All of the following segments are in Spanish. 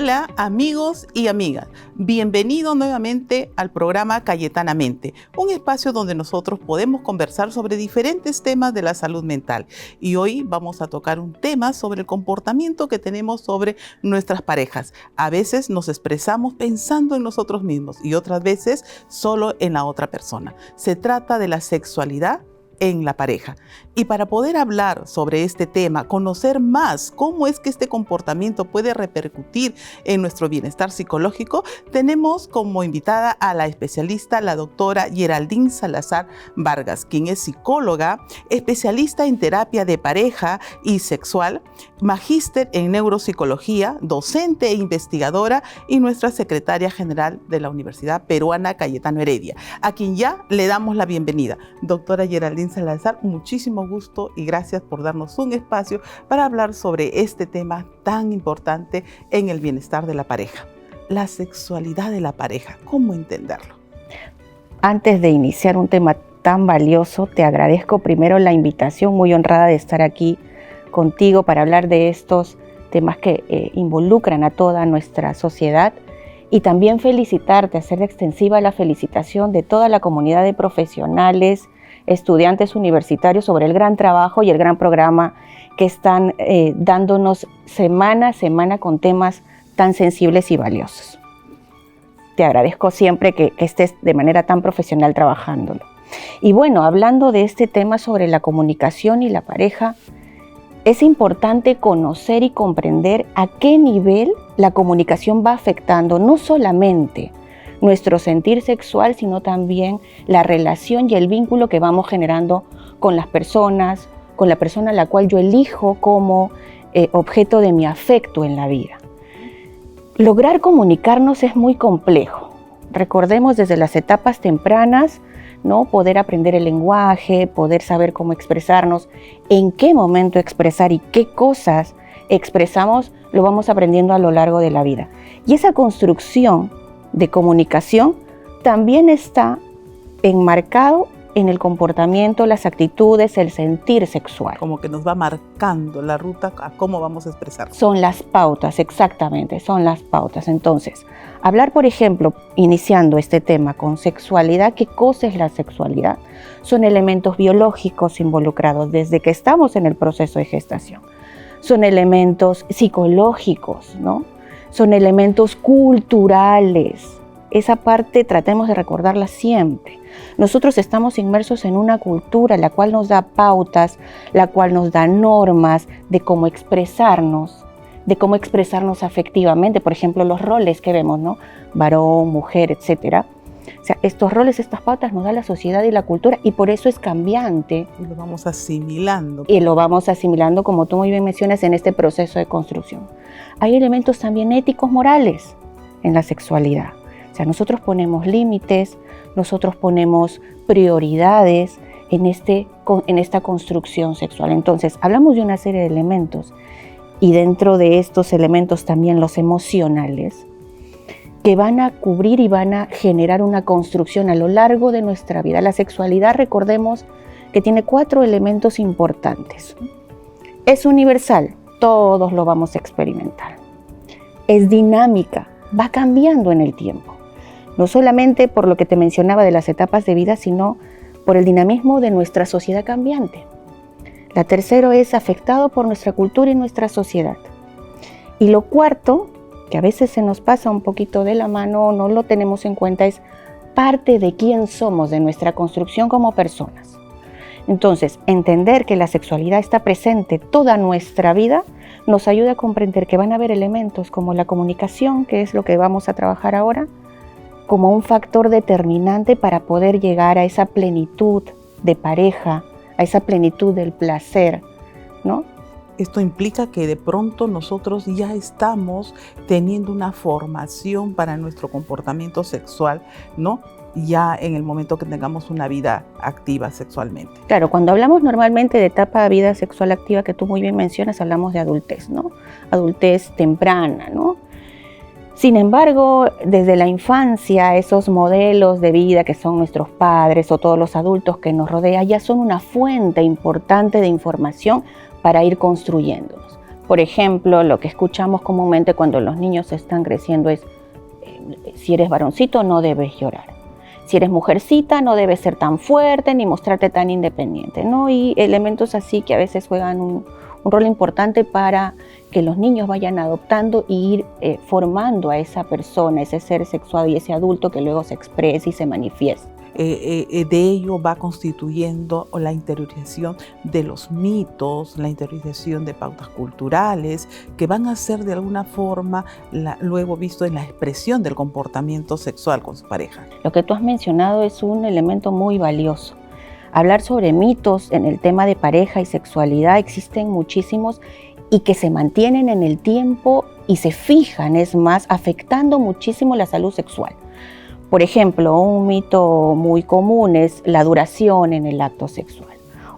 Hola amigos y amigas, bienvenidos nuevamente al programa Cayetanamente, un espacio donde nosotros podemos conversar sobre diferentes temas de la salud mental. Y hoy vamos a tocar un tema sobre el comportamiento que tenemos sobre nuestras parejas. A veces nos expresamos pensando en nosotros mismos y otras veces solo en la otra persona. Se trata de la sexualidad en la pareja. Y para poder hablar sobre este tema, conocer más cómo es que este comportamiento puede repercutir en nuestro bienestar psicológico, tenemos como invitada a la especialista, la doctora Geraldine Salazar Vargas, quien es psicóloga, especialista en terapia de pareja y sexual, magíster en neuropsicología, docente e investigadora y nuestra secretaria general de la Universidad Peruana Cayetano Heredia, a quien ya le damos la bienvenida. Doctora Geraldine Salazar, muchísimo gusto y gracias por darnos un espacio para hablar sobre este tema tan importante en el bienestar de la pareja. La sexualidad de la pareja, ¿cómo entenderlo? Antes de iniciar un tema tan valioso, te agradezco primero la invitación, muy honrada de estar aquí contigo para hablar de estos temas que involucran a toda nuestra sociedad y también felicitarte, hacer extensiva la felicitación de toda la comunidad de profesionales, estudiantes universitarios sobre el gran trabajo y el gran programa que están dándonos semana a semana con temas tan sensibles y valiosos. Te agradezco siempre que estés de manera tan profesional trabajándolo. Y bueno, hablando de este tema sobre la comunicación y la pareja, es importante conocer y comprender a qué nivel la comunicación va afectando no solamente nuestro sentir sexual, sino también la relación y el vínculo que vamos generando con las personas, con la persona a la cual yo elijo como objeto de mi afecto en la vida. Lograr comunicarnos es muy complejo. Recordemos desde las etapas tempranas, ¿no? Poder aprender el lenguaje, poder saber cómo expresarnos, en qué momento expresar y qué cosas expresamos, lo vamos aprendiendo a lo largo de la vida. Y esa construcción de comunicación también está enmarcado en el comportamiento, las actitudes, el sentir sexual. Como que nos va marcando la ruta a cómo vamos a expresar. Son las pautas, exactamente, son las pautas. Entonces, hablar, por ejemplo, iniciando este tema con sexualidad, ¿qué cosa es la sexualidad? Son elementos biológicos involucrados desde que estamos en el proceso de gestación. Son elementos psicológicos, ¿no? Son elementos culturales. Esa parte tratemos de recordarla siempre. Nosotros estamos inmersos en una cultura la cual nos da pautas, la cual nos da normas de cómo expresarnos afectivamente. Por ejemplo, los roles que vemos, ¿no? Varón, mujer, etcétera. O sea, estos roles, estas pautas nos da la sociedad y la cultura y por eso es cambiante. Y lo vamos asimilando. Y lo vamos asimilando, como tú muy bien mencionas, en este proceso de construcción. Hay elementos también éticos, morales en la sexualidad. O sea, nosotros ponemos límites, nosotros ponemos prioridades en esta construcción sexual. Entonces, hablamos de una serie de elementos y dentro de estos elementos también los emocionales, que van a cubrir y van a generar una construcción a lo largo de nuestra vida. La sexualidad, recordemos que tiene 4 elementos importantes. Es universal, todos lo vamos a experimentar. Es dinámica, va cambiando en el tiempo. No solamente por lo que te mencionaba de las etapas de vida, sino por el dinamismo de nuestra sociedad cambiante. La tercera es afectado por nuestra cultura y nuestra sociedad. Y lo cuarto, que a veces se nos pasa un poquito de la mano, no lo tenemos en cuenta, es parte de quién somos, de nuestra construcción como personas. Entonces, entender que la sexualidad está presente toda nuestra vida nos ayuda a comprender que van a haber elementos como la comunicación, que es lo que vamos a trabajar ahora, como un factor determinante para poder llegar a esa plenitud de pareja, a esa plenitud del placer, ¿no? Esto implica que de pronto nosotros ya estamos teniendo una formación para nuestro comportamiento sexual, ¿no? Ya en el momento que tengamos una vida activa sexualmente. Claro, cuando hablamos normalmente de etapa de vida sexual activa, que tú muy bien mencionas, hablamos de adultez, ¿no? Adultez temprana, ¿no? Sin embargo, desde la infancia, esos modelos de vida que son nuestros padres o todos los adultos que nos rodean, ya son una fuente importante de información para ir construyéndonos. Por ejemplo, lo que escuchamos comúnmente cuando los niños están creciendo es, si eres varoncito no debes llorar. Si eres mujercita no debes ser tan fuerte ni mostrarte tan independiente, ¿no? Y elementos así que a veces juegan un rol importante para que los niños vayan adoptando e ir formando a esa persona, ese ser sexuado y ese adulto que luego se expresa y se manifiesta. De ello va constituyendo la interiorización de los mitos, la interiorización de pautas culturales que van a ser de alguna forma luego visto en la expresión del comportamiento sexual con su pareja. Lo que tú has mencionado es un elemento muy valioso. Hablar sobre mitos en el tema de pareja y sexualidad existen muchísimos y que se mantienen en el tiempo y se fijan, es más, afectando muchísimo la salud sexual. Por ejemplo, un mito muy común es la duración en el acto sexual.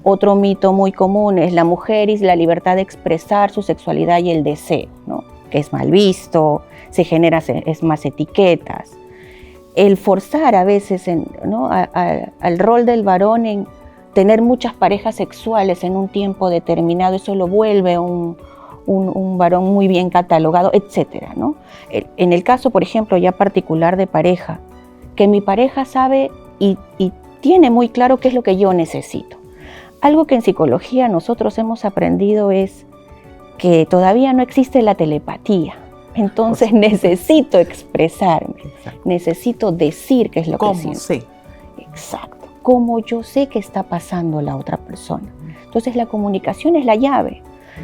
Otro mito muy común es la mujer y la libertad de expresar su sexualidad y el deseo, ¿no? Que es mal visto, se genera más etiquetas. El forzar a veces al rol del varón en tener muchas parejas sexuales en un tiempo determinado, eso lo vuelve un varón muy bien catalogado, etcétera, ¿no? En el caso, por ejemplo, ya particular de pareja, que mi pareja sabe y tiene muy claro qué es lo que yo necesito. Algo que en psicología nosotros hemos aprendido es que todavía no existe la telepatía. Entonces necesito expresarme, exacto, necesito decir qué es lo que siento. ¿Cómo sé? Exacto, cómo yo sé qué está pasando la otra persona. Entonces la comunicación es la llave.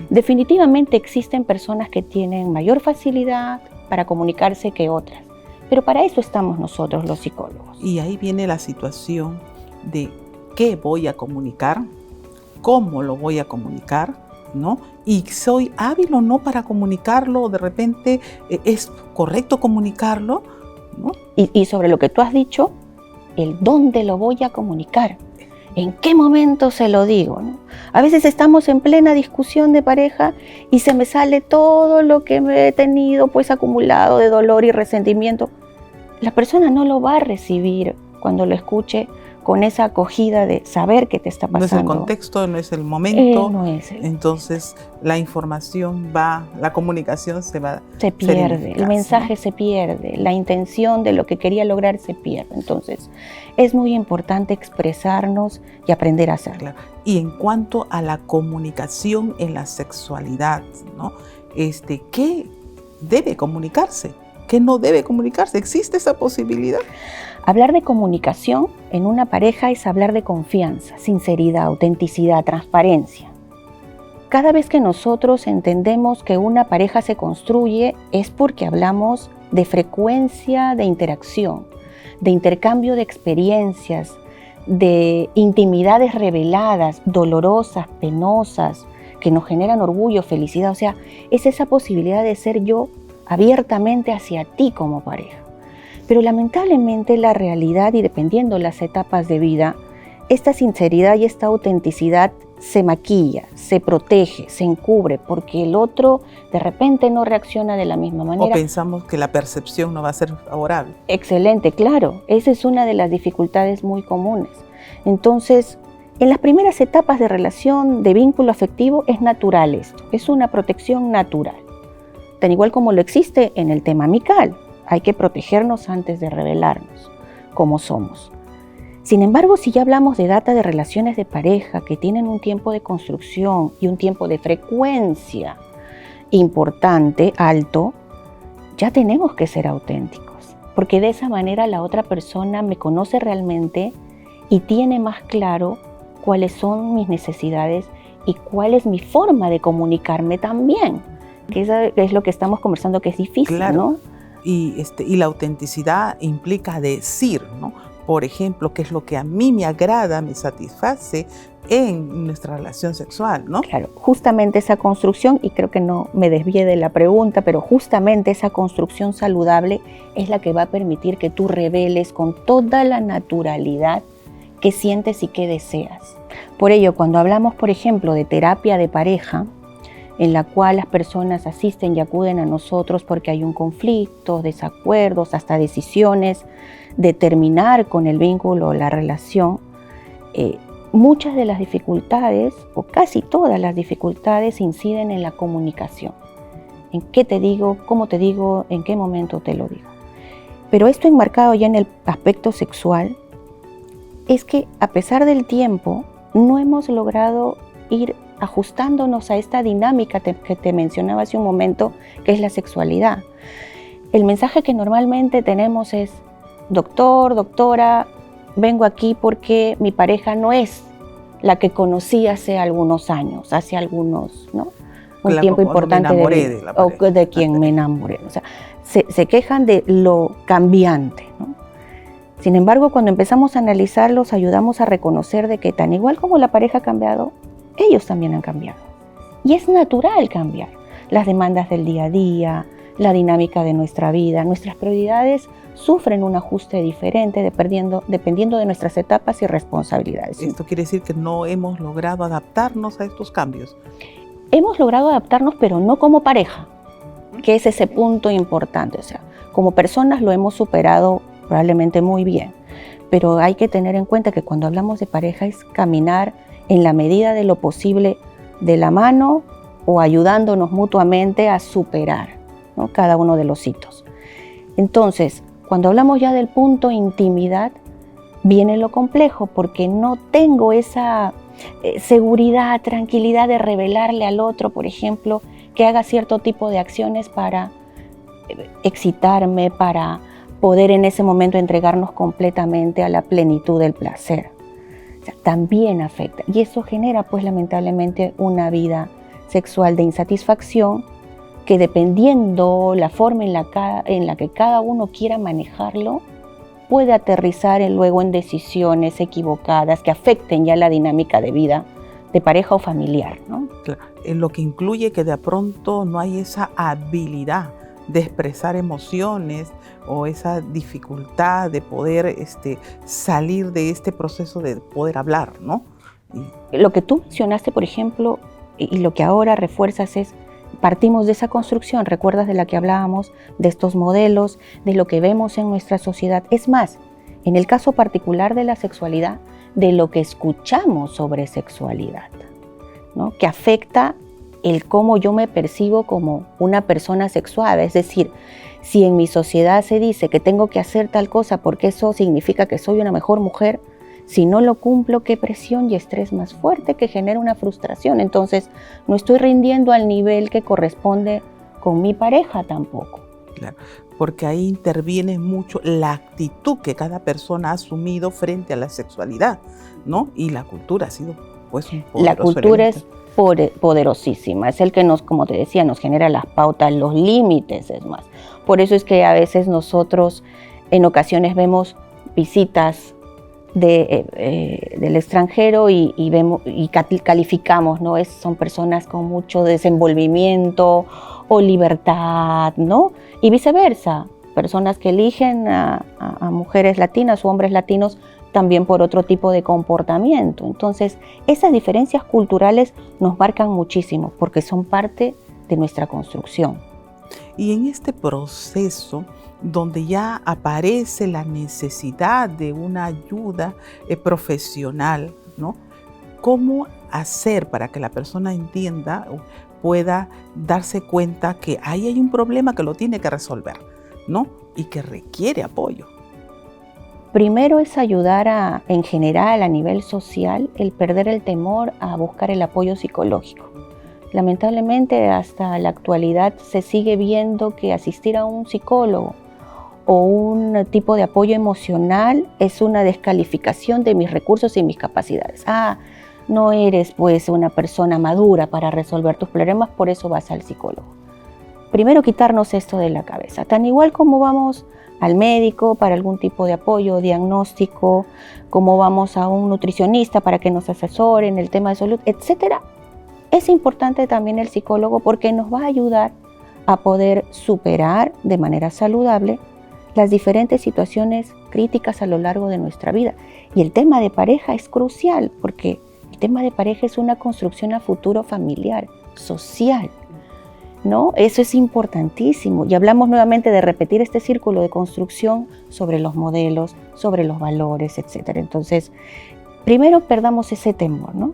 Definitivamente existen personas que tienen mayor facilidad para comunicarse que otras. Pero para eso estamos nosotros los psicólogos. Y ahí viene la situación de qué voy a comunicar, cómo lo voy a comunicar, ¿no? Y soy hábil o no para comunicarlo, de repente es correcto comunicarlo, ¿no? Y sobre lo que tú has dicho, el dónde lo voy a comunicar, en qué momento se lo digo, ¿no? A veces estamos en plena discusión de pareja y se me sale todo lo que me he tenido pues acumulado de dolor y resentimiento. La persona no lo va a recibir cuando lo escuche con esa acogida de saber qué te está pasando. No es el contexto, no es el momento. No es el entonces la información la comunicación se pierde, el mensaje, ¿no? Se pierde, la intención de lo que quería lograr se pierde. Entonces es muy importante expresarnos y aprender a hacerlo. Claro. Y en cuanto a la comunicación en la sexualidad, ¿no? ¿Qué debe comunicarse? ¿Qué no debe comunicarse? ¿Existe esa posibilidad? Hablar de comunicación en una pareja es hablar de confianza, sinceridad, autenticidad, transparencia. Cada vez que nosotros entendemos que una pareja se construye es porque hablamos de frecuencia de interacción, de intercambio de experiencias, de intimidades reveladas, dolorosas, penosas, que nos generan orgullo, felicidad. O sea, es esa posibilidad de ser yo abiertamente hacia ti como pareja. Pero lamentablemente la realidad, y dependiendo las etapas de vida, esta sinceridad y esta autenticidad se maquilla, se protege, se encubre, porque el otro de repente no reacciona de la misma manera. O pensamos que la percepción no va a ser favorable. Excelente, claro. Esa es una de las dificultades muy comunes. Entonces, en las primeras etapas de relación, de vínculo afectivo, es natural esto. Es una protección natural. Tan igual como lo existe en el tema amical. Hay que protegernos antes de revelarnos como somos. Sin embargo, si ya hablamos de data de relaciones de pareja que tienen un tiempo de construcción y un tiempo de frecuencia importante, alto, ya tenemos que ser auténticos, porque de esa manera la otra persona me conoce realmente y tiene más claro cuáles son mis necesidades y cuál es mi forma de comunicarme también, que eso es lo que estamos conversando, que es difícil, claro, ¿no? Y la autenticidad implica decir, ¿no? Por ejemplo, qué es lo que a mí me agrada, me satisface en nuestra relación sexual, ¿no? Claro, justamente esa construcción, y creo que no me desvié de la pregunta, pero justamente esa construcción saludable es la que va a permitir que tú reveles con toda la naturalidad qué sientes y qué deseas. Por ello, cuando hablamos, por ejemplo, de terapia de pareja, en la cual las personas asisten y acuden a nosotros porque hay un conflicto, desacuerdos, hasta decisiones de terminar con el vínculo o la relación, muchas de las dificultades, o casi todas las dificultades, inciden en la comunicación. En qué te digo, cómo te digo, en qué momento te lo digo. Pero esto enmarcado ya en el aspecto sexual, es que a pesar del tiempo, no hemos logrado ir ajustándonos a esta dinámica que te mencionaba hace un momento, que es la sexualidad. El mensaje que normalmente tenemos es: doctor, doctora, vengo aquí porque mi pareja no es la que conocí hace algunos años, hace algunos, ¿no? Un tiempo importante de quien me enamoré. O sea, se quejan de lo cambiante, ¿no? Sin embargo, cuando empezamos a analizarlos, ayudamos a reconocer de que tan igual como la pareja ha cambiado, ellos también han cambiado. Y es natural cambiar. Las demandas del día a día, la dinámica de nuestra vida, nuestras prioridades sufren un ajuste diferente dependiendo de nuestras etapas y responsabilidades. Esto quiere decir que no hemos logrado adaptarnos a estos cambios. Hemos logrado adaptarnos, pero no como pareja, que es ese punto importante. O sea, como personas lo hemos superado probablemente muy bien, pero hay que tener en cuenta que cuando hablamos de pareja es caminar en la medida de lo posible de la mano o ayudándonos mutuamente a superar, ¿no?, cada uno de los hitos. Entonces, cuando hablamos ya del punto intimidad, viene lo complejo, porque no tengo esa seguridad, tranquilidad de revelarle al otro, por ejemplo, que haga cierto tipo de acciones para excitarme, para poder en ese momento entregarnos completamente a la plenitud del placer. O sea, también afecta, y eso genera pues lamentablemente una vida sexual de insatisfacción que, dependiendo la forma en la que cada uno quiera manejarlo, puede aterrizar luego en decisiones equivocadas que afecten ya la dinámica de vida de pareja o familiar, ¿no? Claro, en lo que incluye que de pronto no hay esa habilidad de expresar emociones o esa dificultad de poder salir de este proceso de poder hablar, ¿no? Lo que tú mencionaste, por ejemplo, y lo que ahora refuerzas es: partimos de esa construcción, ¿recuerdas de la que hablábamos? De estos modelos, de lo que vemos en nuestra sociedad. Es más, en el caso particular de la sexualidad, de lo que escuchamos sobre sexualidad, ¿no?, que afecta el cómo yo me percibo como una persona sexuada. Es decir, si en mi sociedad se dice que tengo que hacer tal cosa porque eso significa que soy una mejor mujer, si no lo cumplo, qué presión y estrés más fuerte, que genera una frustración. Entonces, no estoy rindiendo al nivel que corresponde con mi pareja tampoco. Claro, porque ahí interviene mucho la actitud que cada persona ha asumido frente a la sexualidad, ¿no? Y la cultura ha sido pues un poderoso La cultura elemento. es poderosísima, es el que nos, como te decía, nos genera las pautas, los límites, es más. Por eso es que a veces nosotros en ocasiones vemos visitas del extranjero y vemos y calificamos, ¿no? Son personas con mucho desenvolvimiento o libertad, ¿no? Y viceversa, personas que eligen a mujeres latinas o hombres latinos también por otro tipo de comportamiento. Entonces, esas diferencias culturales nos marcan muchísimo porque son parte de nuestra construcción. Y en este proceso, donde ya aparece la necesidad de una ayuda profesional, ¿no?, ¿cómo hacer para que la persona entienda o pueda darse cuenta que ahí hay un problema que lo tiene que resolver, ¿no?, y que requiere apoyo? Primero es ayudar en general, a nivel social, el perder el temor a buscar el apoyo psicológico. Lamentablemente, hasta la actualidad se sigue viendo que asistir a un psicólogo o un tipo de apoyo emocional es una descalificación de mis recursos y mis capacidades. No eres pues una persona madura para resolver tus problemas, por eso vas al psicólogo. Primero, quitarnos esto de la cabeza. Tan igual como vamos al médico para algún tipo de apoyo diagnóstico, como vamos a un nutricionista para que nos asesore en el tema de salud, etcétera. Es importante también el psicólogo porque nos va a ayudar a poder superar de manera saludable las diferentes situaciones críticas a lo largo de nuestra vida. Y el tema de pareja es crucial porque el tema de pareja es una construcción a futuro familiar, social, ¿no? Eso es importantísimo. Y hablamos nuevamente de repetir este círculo de construcción sobre los modelos, sobre los valores, etc. Entonces, primero perdamos ese temor, ¿no?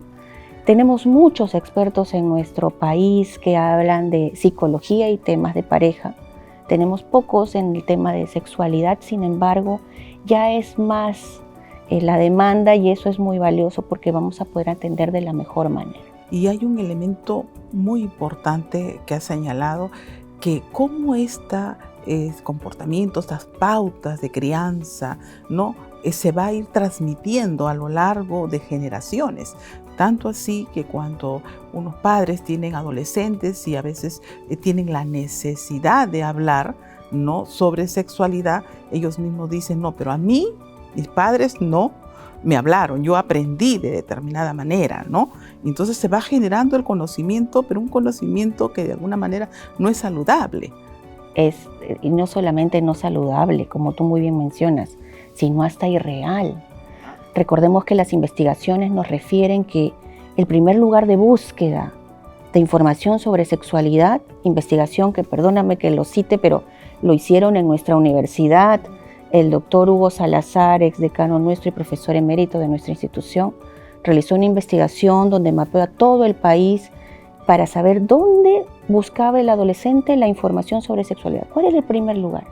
Tenemos muchos expertos en nuestro país que hablan de psicología y temas de pareja. Tenemos pocos en el tema de sexualidad, sin embargo, ya es más la demanda y eso es muy valioso porque vamos a poder atender de la mejor manera. Y hay un elemento muy importante que has señalado, que cómo este comportamiento, estas pautas de crianza, ¿no? Se va a ir transmitiendo a lo largo de generaciones. Tanto así que cuando unos padres tienen adolescentes y a veces tienen la necesidad de hablar, ¿no?, sobre sexualidad, ellos mismos dicen, no, pero a mí, mis padres no me hablaron, yo aprendí de determinada manera, ¿no? Entonces se va generando el conocimiento, pero un conocimiento que de alguna manera no es saludable. Y no solamente no saludable, como tú muy bien mencionas, sino hasta irreal. Recordemos que las investigaciones nos refieren que el primer lugar de búsqueda de información sobre sexualidad, investigación que, perdóname que lo cite, pero lo hicieron en nuestra universidad, el doctor Hugo Salazar, ex decano nuestro y profesor emérito de nuestra institución, realizó una investigación donde mapeó a todo el país para saber dónde buscaba el adolescente la información sobre sexualidad. ¿Cuál es el primer lugar?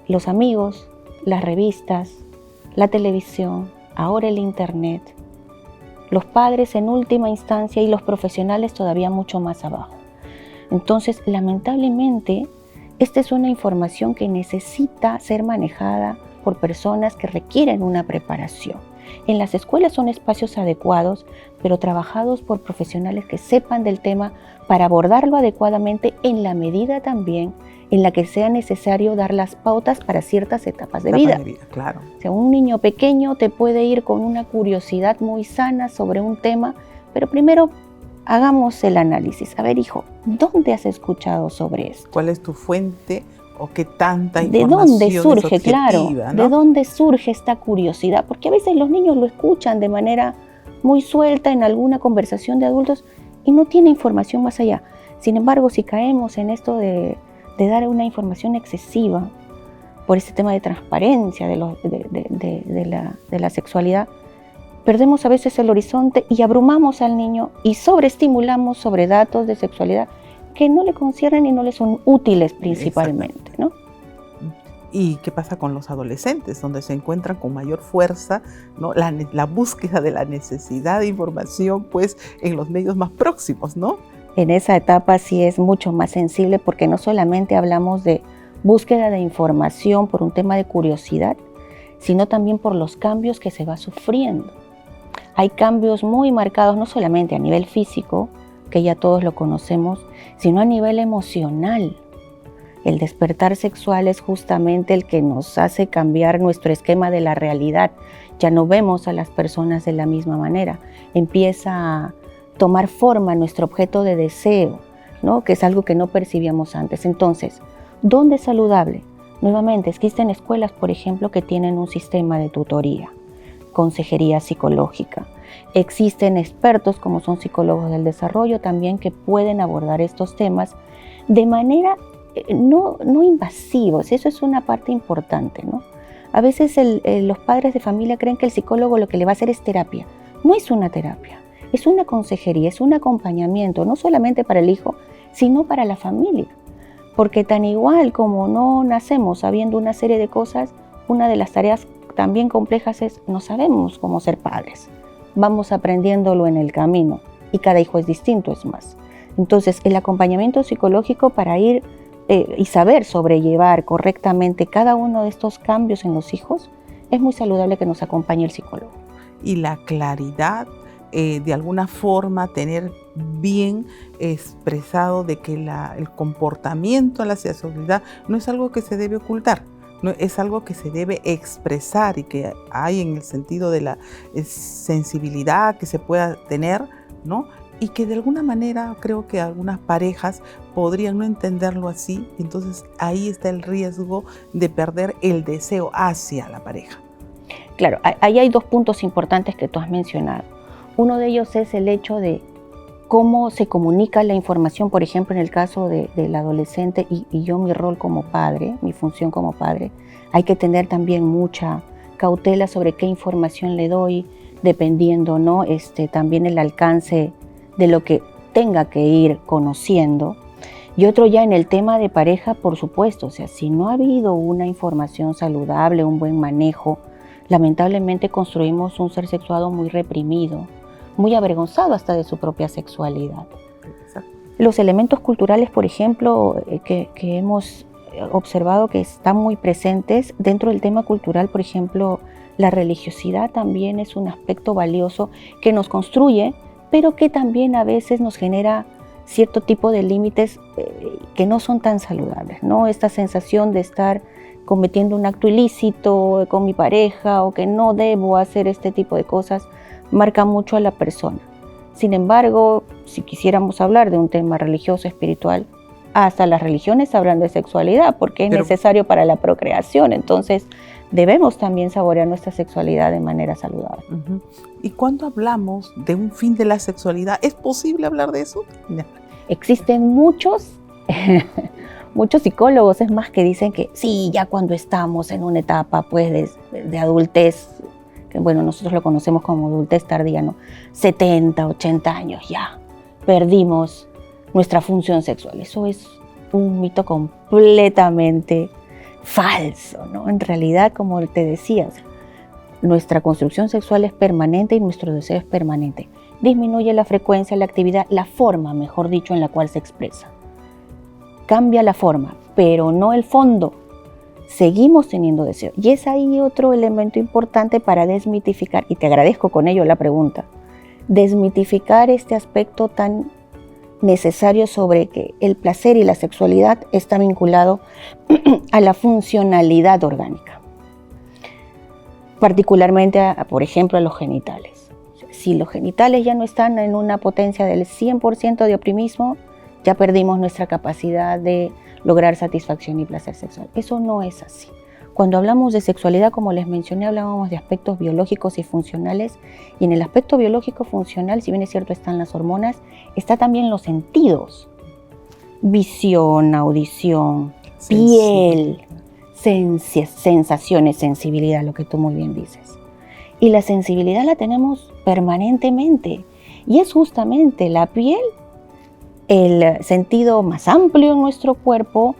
Los amigos, las revistas, la televisión, ahora el internet, los padres en última instancia y los profesionales todavía mucho más abajo. Entonces, lamentablemente, esta es una información que necesita ser manejada por personas que requieren una preparación. En las escuelas son espacios adecuados, pero trabajados por profesionales que sepan del tema para abordarlo adecuadamente en la medida también en la que sea necesario dar las pautas para ciertas etapas de vida. Claro. O sea, un niño pequeño te puede ir con una curiosidad muy sana sobre un tema, pero primero hagamos el análisis. A ver, hijo, ¿dónde has escuchado sobre esto? ¿Cuál es tu fuente o qué tanta ¿De información dónde surge, es objetiva, claro, ¿no? de dónde surge esta curiosidad? Porque a veces los niños lo escuchan de manera muy suelta en alguna conversación de adultos y no tiene información más allá. Sin embargo, si caemos en esto de dar una información excesiva por este tema de transparencia de la sexualidad, perdemos a veces el horizonte y abrumamos al niño y sobreestimulamos sobre datos de sexualidad que no le conciernen y no le son útiles principalmente, ¿no? ¿Y qué pasa con los adolescentes, donde se encuentran con mayor fuerza, ¿no?, la búsqueda de la necesidad de información, pues, en los medios más próximos, ¿no? En esa etapa sí es mucho más sensible porque no solamente hablamos de búsqueda de información por un tema de curiosidad, sino también por los cambios que se va sufriendo. Hay cambios muy marcados no solamente a nivel físico, que ya todos lo conocemos, sino a nivel emocional. El despertar sexual es justamente el que nos hace cambiar nuestro esquema de la realidad. Ya no vemos a las personas de la misma manera. Empieza a tomar forma nuestro objeto de deseo, ¿no?, que es algo que no percibíamos antes. Entonces, ¿dónde es saludable? Nuevamente, existen escuelas, por ejemplo, que tienen un sistema de tutoría, consejería psicológica. Existen expertos, como son psicólogos del desarrollo, también que pueden abordar estos temas de manera no invasivos. Eso es una parte importante, ¿no? A veces los padres de familia creen que el psicólogo lo que le va a hacer es terapia. No es una terapia, es una consejería, es un acompañamiento, no solamente para el hijo, sino para la familia. Porque tan igual como no nacemos sabiendo una serie de cosas, una de las tareas también complejas es no sabemos cómo ser padres. Vamos aprendiéndolo en el camino y cada hijo es distinto, es más. Entonces, el acompañamiento psicológico para ir y saber sobrellevar correctamente cada uno de estos cambios en los hijos, es muy saludable que nos acompañe el psicólogo. Y la claridad, de alguna forma, tener bien expresado de que el comportamiento en la sexualidad no es algo que se debe ocultar, no, es algo que se debe expresar y que hay en el sentido de la sensibilidad que se pueda tener, ¿no? Y que de alguna manera creo que algunas parejas podrían no entenderlo así, entonces ahí está el riesgo de perder el deseo hacia la pareja. Claro, ahí hay dos puntos importantes que tú has mencionado. Uno de ellos es el hecho de cómo se comunica la información, por ejemplo, en el caso del adolescente y yo mi rol como padre, mi función como padre, hay que tener también mucha cautela sobre qué información le doy, dependiendo, ¿no? También el alcance de lo que tenga que ir conociendo. Y otro ya en el tema de pareja, por supuesto, o sea, si no ha habido una información saludable, un buen manejo, lamentablemente construimos un ser sexuado muy reprimido, muy avergonzado hasta de su propia sexualidad. Exacto. Los elementos culturales, por ejemplo, que hemos observado que están muy presentes dentro del tema cultural, por ejemplo, la religiosidad también es un aspecto valioso que nos construye, pero que también a veces nos genera cierto tipo de límites que no son tan saludables, ¿no? Esta sensación de estar cometiendo un acto ilícito con mi pareja o que no debo hacer este tipo de cosas marca mucho a la persona. Sin embargo, si quisiéramos hablar de un tema religioso, espiritual, hasta las religiones hablan de sexualidad porque es necesario para la procreación. Entonces, debemos también saborear nuestra sexualidad de manera saludable. Uh-huh. Y cuando hablamos de un fin de la sexualidad, ¿es posible hablar de eso? No. Existen muchos psicólogos, es más, que dicen que sí, ya cuando estamos en una etapa pues de adultez, que bueno, nosotros lo conocemos como adultez tardía, ¿no? 70, 80 años ya, perdimos nuestra función sexual. Eso es un mito completamente falso, ¿no? En realidad, como te decía, nuestra construcción sexual es permanente y nuestro deseo es permanente. Disminuye la frecuencia, la actividad, la forma, mejor dicho, en la cual se expresa. Cambia la forma, pero no el fondo. Seguimos teniendo deseo. Y es ahí otro elemento importante para desmitificar, y te agradezco con ello la pregunta, desmitificar este aspecto tan necesario sobre que el placer y la sexualidad está vinculado a la funcionalidad orgánica. Particularmente, por ejemplo, a los genitales. Si los genitales ya no están en una potencia del 100% de optimismo, ya perdimos nuestra capacidad de lograr satisfacción y placer sexual. Eso no es así. Cuando hablamos de sexualidad, como les mencioné, hablábamos de aspectos biológicos y funcionales. Y en el aspecto biológico funcional, si bien es cierto están las hormonas, está también los sentidos. Visión, audición, piel, sensaciones, sensibilidad, lo que tú muy bien dices. Y la sensibilidad la tenemos permanentemente. Y es justamente la piel el sentido más amplio en nuestro cuerpo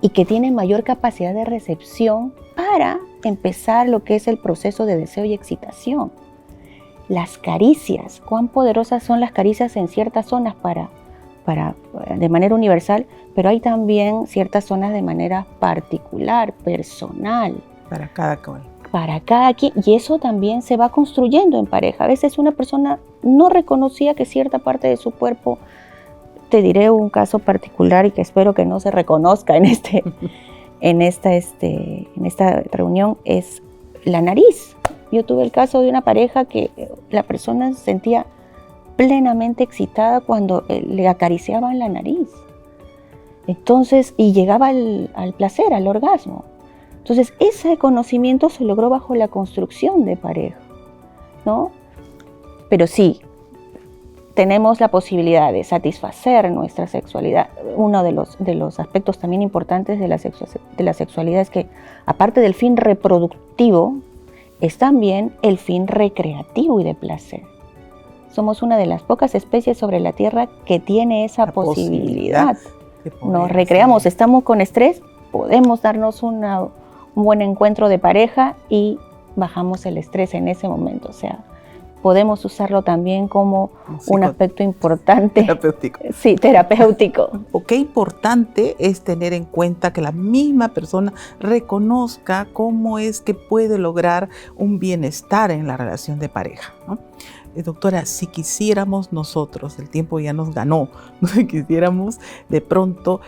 y que tiene mayor capacidad de recepción para empezar lo que es el proceso de deseo y excitación. Las caricias, cuán poderosas son las caricias en ciertas zonas de manera universal, pero hay también ciertas zonas de manera particular, personal. Para cada cual. Para cada quien, y eso también se va construyendo en pareja. A veces una persona no reconocía que cierta parte de su cuerpo, te diré un caso particular y que espero que no se reconozca en esta reunión, es la nariz. Yo tuve el caso de una pareja que la persona se sentía plenamente excitada cuando le acariciaban la nariz. Entonces, y llegaba al placer, al orgasmo. Entonces, ese conocimiento se logró bajo la construcción de pareja, ¿no? Pero sí, tenemos la posibilidad de satisfacer nuestra sexualidad. Uno de los aspectos también importantes de la sexualidad es que, aparte del fin reproductivo, es también el fin recreativo y de placer. Somos una de las pocas especies sobre la Tierra que tiene esa posibilidad. Nos recreamos, estamos con estrés, podemos darnos un buen encuentro de pareja y bajamos el estrés en ese momento. O sea, podemos usarlo también como un aspecto importante. Terapéutico. Sí, terapéutico. O qué importante es tener en cuenta que la misma persona reconozca cómo es que puede lograr un bienestar en la relación de pareja, ¿no? Doctora, si quisiéramos nosotros, el tiempo ya nos ganó, si quisiéramos de pronto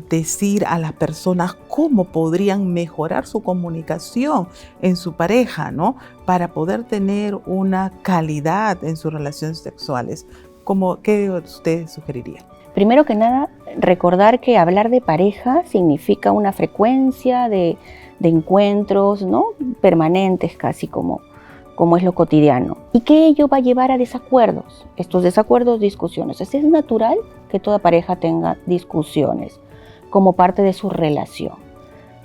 decir a las personas cómo podrían mejorar su comunicación en su pareja, ¿no? Para poder tener una calidad en sus relaciones sexuales, ¿qué usted sugeriría? Primero que nada, recordar que hablar de pareja significa una frecuencia de encuentros, ¿no? Permanentes, casi como es lo cotidiano, y que ello va a llevar a desacuerdos. Estos desacuerdos, discusiones. Es natural que toda pareja tenga discusiones como parte de su relación.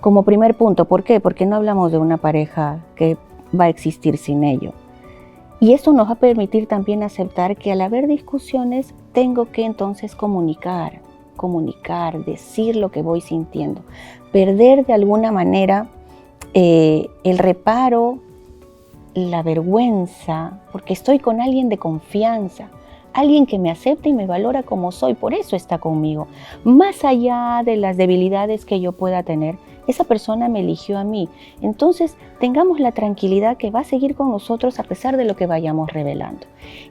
Como primer punto, ¿por qué? Porque no hablamos de una pareja que va a existir sin ello. Y esto nos va a permitir también aceptar que al haber discusiones tengo que entonces comunicar, decir lo que voy sintiendo, perder de alguna manera el reparo, la vergüenza, porque estoy con alguien de confianza, alguien que me acepta y me valora como soy, por eso está conmigo. Más allá de las debilidades que yo pueda tener, esa persona me eligió a mí. Entonces, tengamos la tranquilidad que va a seguir con nosotros a pesar de lo que vayamos revelando.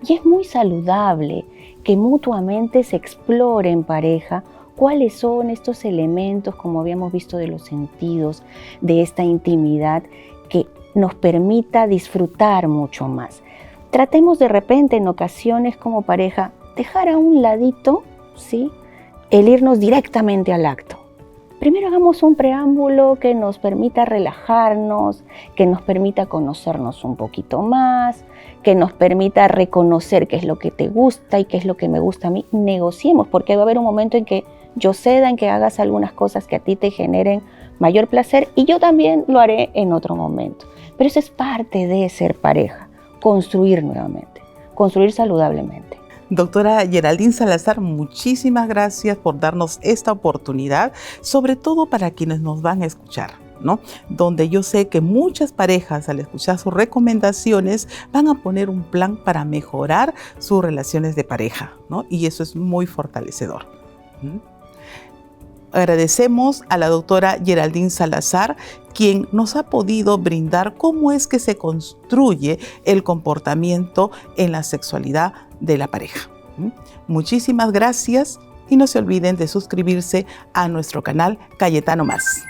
Y es muy saludable que mutuamente se explore en pareja cuáles son estos elementos, como habíamos visto, de los sentidos, de esta intimidad que nos permita disfrutar mucho más. Tratemos de repente en ocasiones como pareja dejar a un ladito, ¿sí?, el irnos directamente al acto. Primero hagamos un preámbulo que nos permita relajarnos, que nos permita conocernos un poquito más, que nos permita reconocer qué es lo que te gusta y qué es lo que me gusta a mí. Negociemos, porque va a haber un momento en que yo ceda, en que hagas algunas cosas que a ti te generen mayor placer y yo también lo haré en otro momento. Pero eso es parte de ser pareja, construir nuevamente, construir saludablemente. Doctora Geraldine Salazar, muchísimas gracias por darnos esta oportunidad, sobre todo para quienes nos van a escuchar, ¿no? Donde yo sé que muchas parejas, al escuchar sus recomendaciones, van a poner un plan para mejorar sus relaciones de pareja, ¿no? Y eso es muy fortalecedor. Agradecemos a la doctora Geraldine Salazar, quien nos ha podido brindar cómo es que se construye el comportamiento en la sexualidad de la pareja. Muchísimas gracias y no se olviden de suscribirse a nuestro canal Cayetano Más.